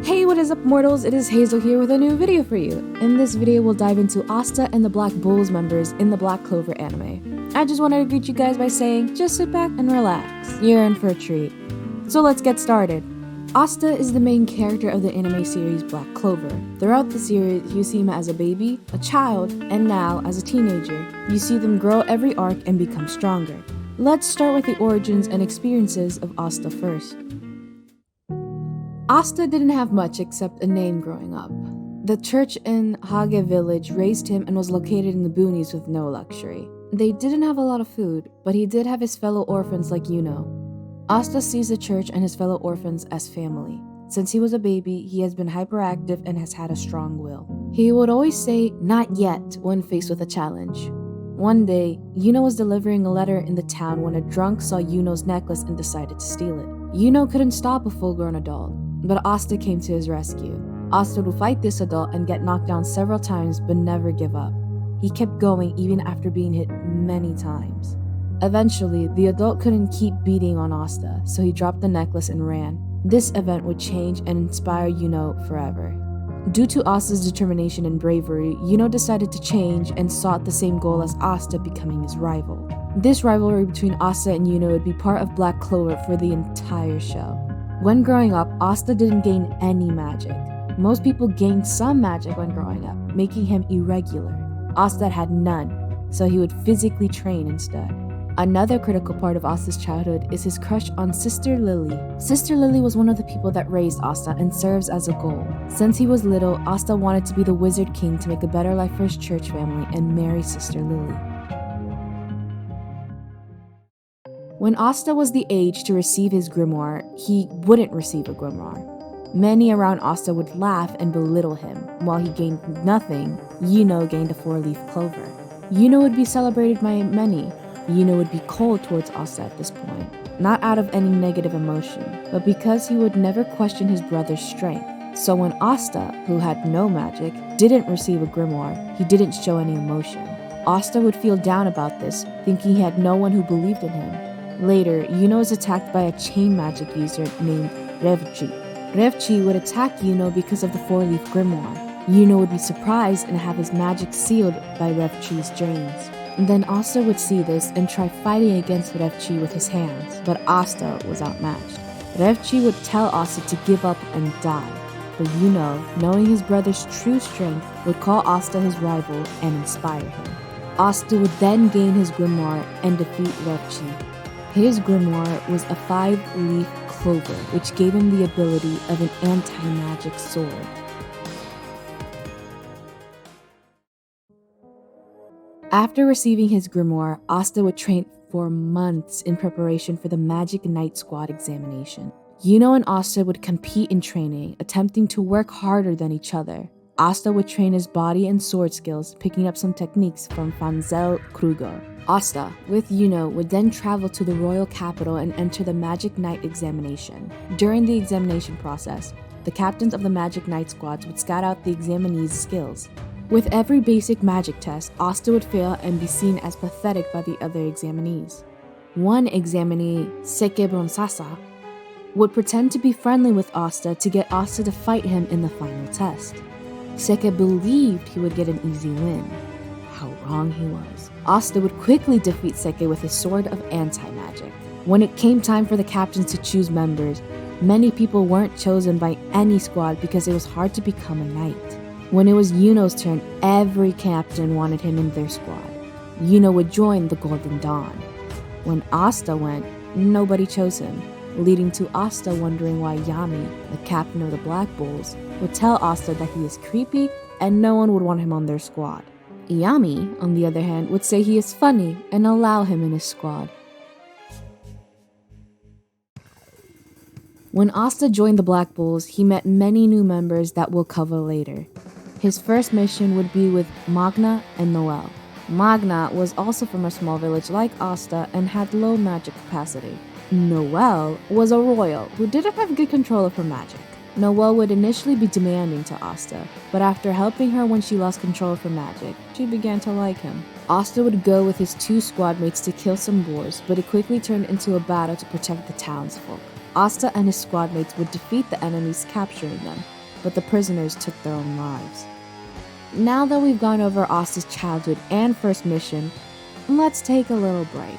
Hey, what is up, mortals? It is Hazel here with a new video for you. In this video, we'll dive into Asta and the Black Bulls members in the Black Clover anime. I just wanted to greet you guys by saying, just sit back and relax. You're in for a treat. So let's get started. Asta is the main character of the anime series Black Clover. Throughout the series, you see him as a baby, a child, and now as a teenager. You see them grow every arc and become stronger. Let's start with the origins and experiences of Asta first. Asta didn't have much except a name growing up. The church in Hage village raised him and was located in the boonies with no luxury. They didn't have a lot of food, but he did have his fellow orphans like Yuno. Asta sees the church and his fellow orphans as family. Since he was a baby, he has been hyperactive and has had a strong will. He would always say, "not yet," when faced with a challenge. One day, Yuno was delivering a letter in the town when a drunk saw Yuno's necklace and decided to steal it. Yuno couldn't stop a full-grown adult, but Asta came to his rescue. Asta would fight this adult and get knocked down several times but never give up. He kept going even after being hit many times. Eventually, the adult couldn't keep beating on Asta, so he dropped the necklace and ran. This event would change and inspire Yuno forever. Due to Asta's determination and bravery, Yuno decided to change and sought the same goal as Asta, becoming his rival. This rivalry between Asta and Yuno would be part of Black Clover for the entire show. When growing up, Asta didn't gain any magic. Most people gained some magic when growing up, making him irregular. Asta had none, so he would physically train instead. Another critical part of Asta's childhood is his crush on Sister Lily. Sister Lily was one of the people that raised Asta and serves as a goal. Since he was little, Asta wanted to be the Wizard King to make a better life for his church family and marry Sister Lily. When Asta was the age to receive his grimoire, he wouldn't receive a grimoire. Many around Asta would laugh and belittle him. While he gained nothing, Yuno gained a 4-leaf clover. Yuno would be celebrated by many. Yuno would be cold towards Asta at this point, not out of any negative emotion, but because he would never question his brother's strength. So when Asta, who had no magic, didn't receive a grimoire, he didn't show any emotion. Asta would feel down about this, thinking he had no one who believed in him. Later, Yuno is attacked by a chain magic user named Revchi. Revchi would attack Yuno because of the 4-leaf grimoire. Yuno would be surprised and have his magic sealed by Revchi's dreams. And then Asta would see this and try fighting against Revchi with his hands, but Asta was outmatched. Revchi would tell Asta to give up and die, but Yuno, knowing his brother's true strength, would call Asta his rival and inspire him. Asta would then gain his grimoire and defeat Revchi. His grimoire was a 5-leaf clover, which gave him the ability of an anti-magic sword. After receiving his grimoire, Asta would train for months in preparation for the Magic Knight Squad examination. Yuno and Asta would compete in training, attempting to work harder than each other. Asta would train his body and sword skills, picking up some techniques from Fanzel Kruger. Asta, with Yuno, would then travel to the royal capital and enter the Magic Knight examination. During the examination process, the captains of the Magic Knight squads would scout out the examinees' skills. With every basic magic test, Asta would fail and be seen as pathetic by the other examinees. One examinee, Seke Bronsasa, would pretend to be friendly with Asta to get Asta to fight him in the final test. Seke believed he would get an easy win. How wrong he was. Asta would quickly defeat Seke with his sword of anti-magic. When it came time for the captains to choose members, many people weren't chosen by any squad because it was hard to become a knight. When it was Yuno's turn, every captain wanted him in their squad. Yuno would join the Golden Dawn. When Asta went, nobody chose him, leading to Asta wondering why Yami, the captain of the Black Bulls, would tell Asta that he is creepy and no one would want him on their squad. Yami, on the other hand, would say he is funny and allow him in his squad. When Asta joined the Black Bulls, he met many new members that we'll cover later. His first mission would be with Magna and Noel. Magna was also from a small village like Asta and had low magic capacity. Noel was a royal who didn't have good control of her magic. Noel would initially be demanding to Asta, but after helping her when she lost control of her magic, she began to like him. Asta would go with his 2 squad mates to kill some boars, but it quickly turned into a battle to protect the townsfolk. Asta and his squad mates would defeat the enemies, capturing them. but the prisoners took their own lives. Now that we've gone over Asta's childhood and first mission, let's take a little break.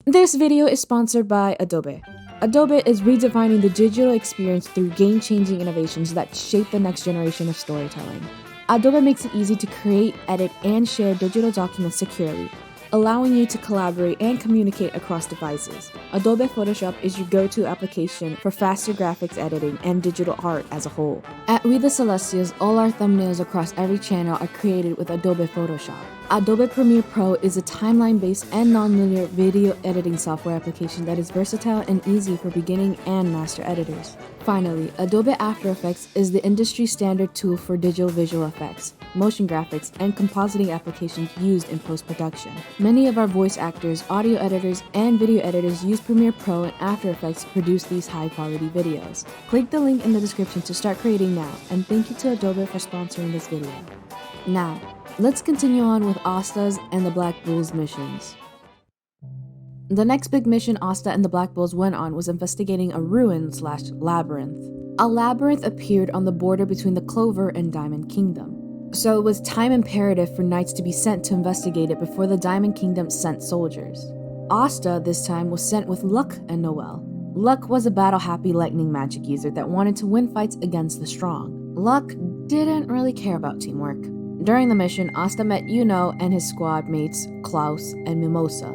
This video is sponsored by Adobe. Adobe is redefining the digital experience through game-changing innovations that shape the next generation of storytelling. Adobe makes it easy to create, edit, and share digital documents securely, allowing you to collaborate and communicate across devices. Adobe Photoshop is your go-to application for faster graphics editing and digital art as a whole. At We the Celestials, all our thumbnails across every channel are created with Adobe Photoshop. Adobe Premiere Pro is a timeline-based and non-linear video editing software application that is versatile and easy for beginning and master editors. Finally, Adobe After Effects is the industry standard tool for digital visual effects, motion graphics, and compositing applications used in post-production. Many of our voice actors, audio editors, and video editors use Premiere Pro and After Effects to produce these high-quality videos. Click the link in the description to start creating now, and thank you to Adobe for sponsoring this video. Now, let's continue on with Asta's and the Black Bulls missions. The next big mission Asta and the Black Bulls went on was investigating a ruin/labyrinth. A labyrinth appeared on the border between the Clover and Diamond Kingdom. So it was time imperative for knights to be sent to investigate it before the Diamond Kingdom sent soldiers. Asta this time was sent with Luck and Noel. Luck was a battle-happy lightning magic user that wanted to win fights against the strong. Luck didn't really care about teamwork. During the mission, Asta met Yuno and his squad mates, Klaus and Mimosa.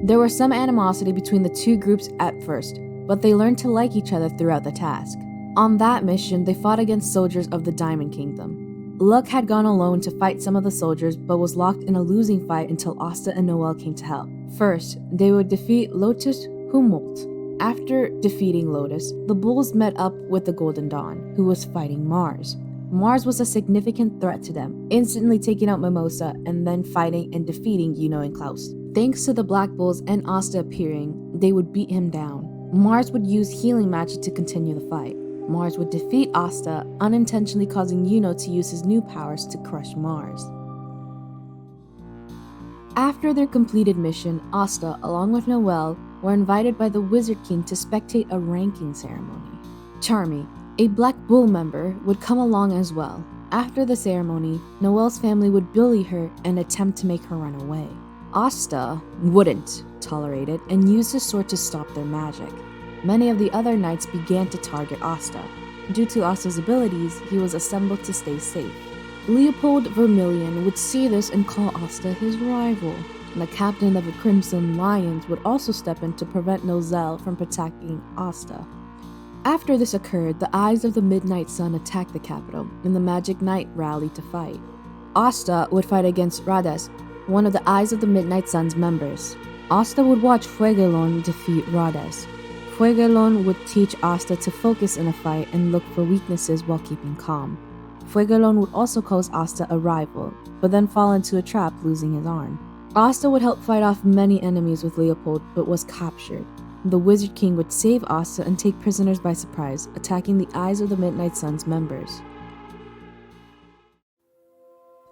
There was some animosity between the two groups at first, but they learned to like each other throughout the task. On that mission, they fought against soldiers of the Diamond Kingdom. Luck had gone alone to fight some of the soldiers, but was locked in a losing fight until Asta and Noel came to help. First, they would defeat Lotus Humboldt. After defeating Lotus, the Bulls met up with the Golden Dawn, who was fighting Mars. Mars was a significant threat to them, instantly taking out Mimosa and then fighting and defeating Yuno and Klaus. Thanks to the Black Bulls and Asta appearing, they would beat him down. Mars would use healing magic to continue the fight. Mars would defeat Asta, unintentionally causing Yuno to use his new powers to crush Mars. After their completed mission, Asta, along with Noel, were invited by the Wizard King to spectate a ranking ceremony. Charmy, a Black Bull member, would come along as well. After the ceremony, Noel's family would bully her and attempt to make her run away. Asta wouldn't tolerate it and used his sword to stop their magic. Many of the other knights began to target Asta. Due to Asta's abilities, he was assembled to stay safe. Leopold Vermilion would see this and call Asta his rival. The captain of the Crimson Lions would also step in to prevent Nozel from attacking Asta. After this occurred, the Eyes of the Midnight Sun attacked the capital, and the Magic Knight rallied to fight. Asta would fight against Rades, one of the Eyes of the Midnight Sun's members. Asta would watch Fuegelon defeat Rades. Fuegelon would teach Asta to focus in a fight and look for weaknesses while keeping calm. Fuegelon would also cause Asta a rival, but then fall into a trap, losing his arm. Asta would help fight off many enemies with Leopold, but was captured. The Wizard King would save Asta and take prisoners by surprise, attacking the Eyes of the Midnight Sun's members.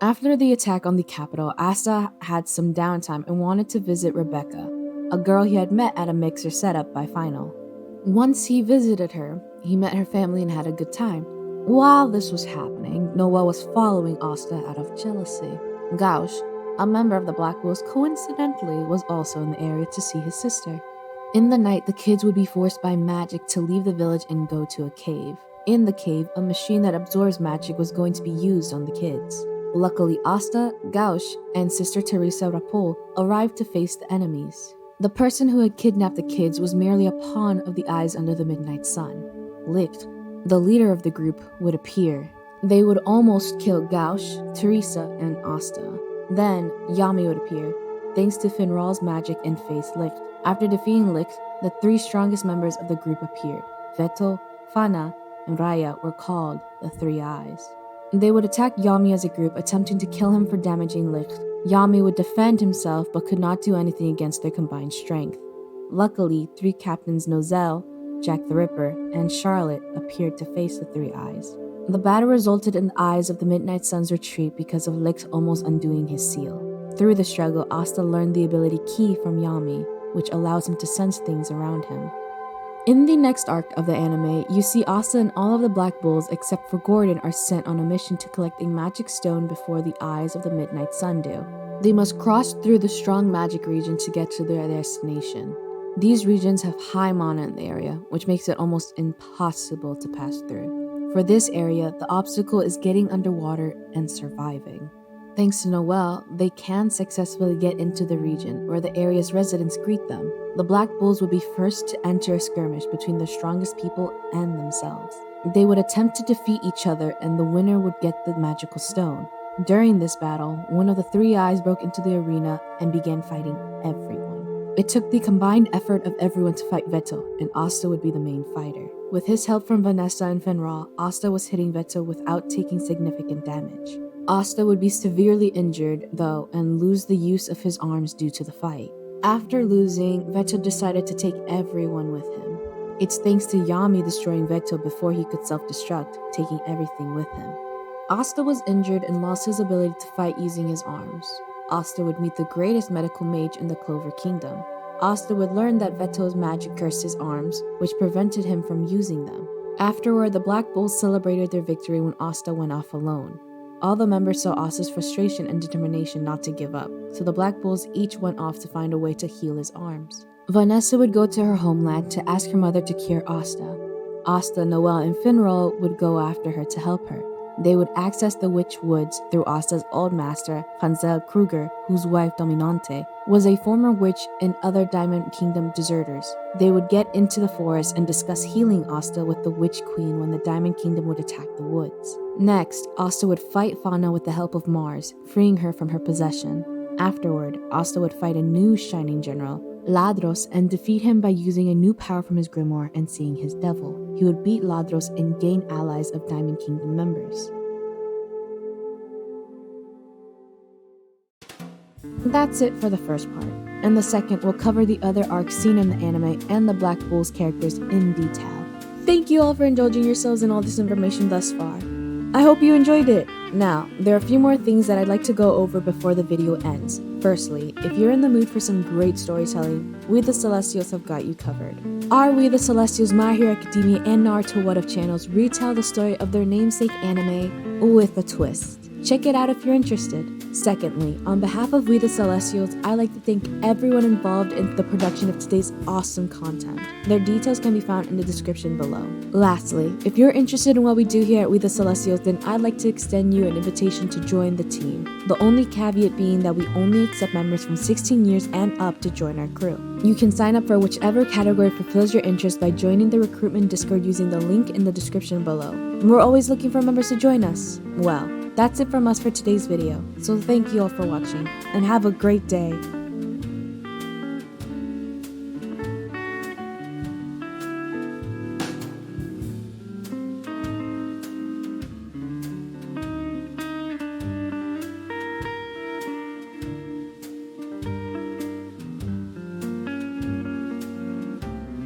After the attack on the capital, Asta had some downtime and wanted to visit Rebecca, a girl he had met at a mixer set up by Final. Once he visited her, he met her family and had a good time. While this was happening, Noel was following Asta out of jealousy. Gauche, a member of the Black Bulls, coincidentally was also in the area to see his sister. In the night, the kids would be forced by magic to leave the village and go to a cave. In the cave, a machine that absorbs magic was going to be used on the kids. Luckily, Asta, Gauche, and Sister Teresa Rapol arrived to face the enemies. The person who had kidnapped the kids was merely a pawn of the Eyes under the Midnight Sun. Licht, the leader of the group, would appear. They would almost kill Gauche, Teresa, and Asta. Then, Yami would appear, thanks to Finral's magic and face Licht. After defeating Licht, the three strongest members of the group appeared. Veto, Fana, and Raya were called the Three Eyes. They would attack Yami as a group, attempting to kill him for damaging Licht. Yami would defend himself but could not do anything against their combined strength. Luckily, three captains Nozel, Jack the Ripper, and Charlotte appeared to face the Three Eyes. The battle resulted in the Eyes of the Midnight Sun's retreat because of Licht almost undoing his seal. Through the struggle, Asta learned the ability Ki from Yami, which allows him to sense things around him. In the next arc of the anime, you see Asta and all of the Black Bulls except for Gordon are sent on a mission to collect a magic stone before the eyes of the Midnight Sun do. They must cross through the strong magic region to get to their destination. These regions have high mana in the area, which makes it almost impossible to pass through. For this area, the obstacle is getting underwater and surviving. Thanks to Noelle, they can successfully get into the region where the area's residents greet them. The Black Bulls would be first to enter a skirmish between the strongest people and themselves. They would attempt to defeat each other and the winner would get the magical stone. During this battle, one of the three eyes broke into the arena and began fighting everyone. It took the combined effort of everyone to fight Veto, and Asta would be the main fighter. With his help from Vanessa and Fenrir, Asta was hitting Veto without taking significant damage. Asta would be severely injured, though, and lose the use of his arms due to the fight. After losing, Veto decided to take everyone with him. It's thanks to Yami destroying Veto before he could self-destruct, taking everything with him. Asta was injured and lost his ability to fight using his arms. Asta would meet the greatest medical mage in the Clover Kingdom. Asta would learn that Veto's magic cursed his arms, which prevented him from using them. Afterward, the Black Bulls celebrated their victory when Asta went off alone. All the members saw Asta's frustration and determination not to give up, so the Black Bulls each went off to find a way to heal his arms. Vanessa would go to her homeland to ask her mother to cure Asta. Asta, Noelle, and Finral would go after her to help her. They would access the Witch Woods through Asta's old master, Hansel Kruger, whose wife Dominante was a former witch and other Diamond Kingdom deserters. They would get into the forest and discuss healing Asta with the Witch Queen when the Diamond Kingdom would attack the woods. Next, Asta would fight Fauna with the help of Mars, freeing her from her possession. Afterward, Asta would fight a new Shining General, Ladros, and defeat him by using a new power from his grimoire and seeing his devil. He would beat Ladros and gain allies of Diamond Kingdom members. That's it for the first part. In the second, we'll cover the other arcs seen in the anime and the Black Bulls characters in detail. Thank you all for indulging yourselves in all this information thus far. I hope you enjoyed it. Now, there are a few more things that I'd like to go over before the video ends. Firstly, if you're in the mood for some great storytelling, We the Celestials have got you covered. Our We the Celestials, My Hero Academia, and Naruto What If channels retell the story of their namesake anime with a twist. Check it out if you're interested. Secondly, on behalf of We the Celestials, I'd like to thank everyone involved in the production of today's awesome content. Their details can be found in the description below. Lastly, if you're interested in what we do here at We the Celestials, then I'd like to extend you an invitation to join the team. The only caveat being that we only accept members from 16 years and up to join our crew. You can sign up for whichever category fulfills your interest by joining the recruitment Discord using the link in the description below. And we're always looking for members to join us. Well, that's it from us for today's video, so thank you all for watching, and have a great day.